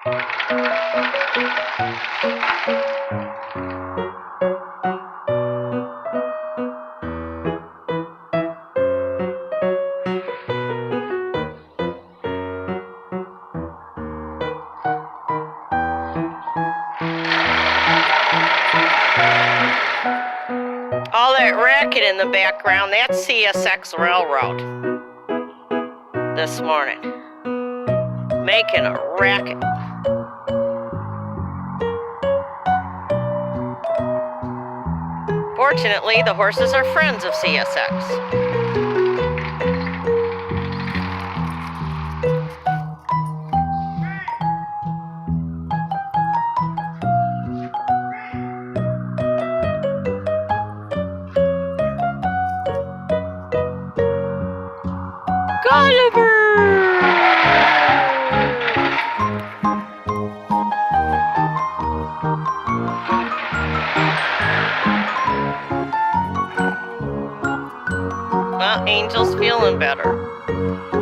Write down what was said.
All that racket in the background, that's CSX Railroad this morning, making a racket. Fortunately, the horses are friends of CSX. Gulliver! Well, Angel's feeling better.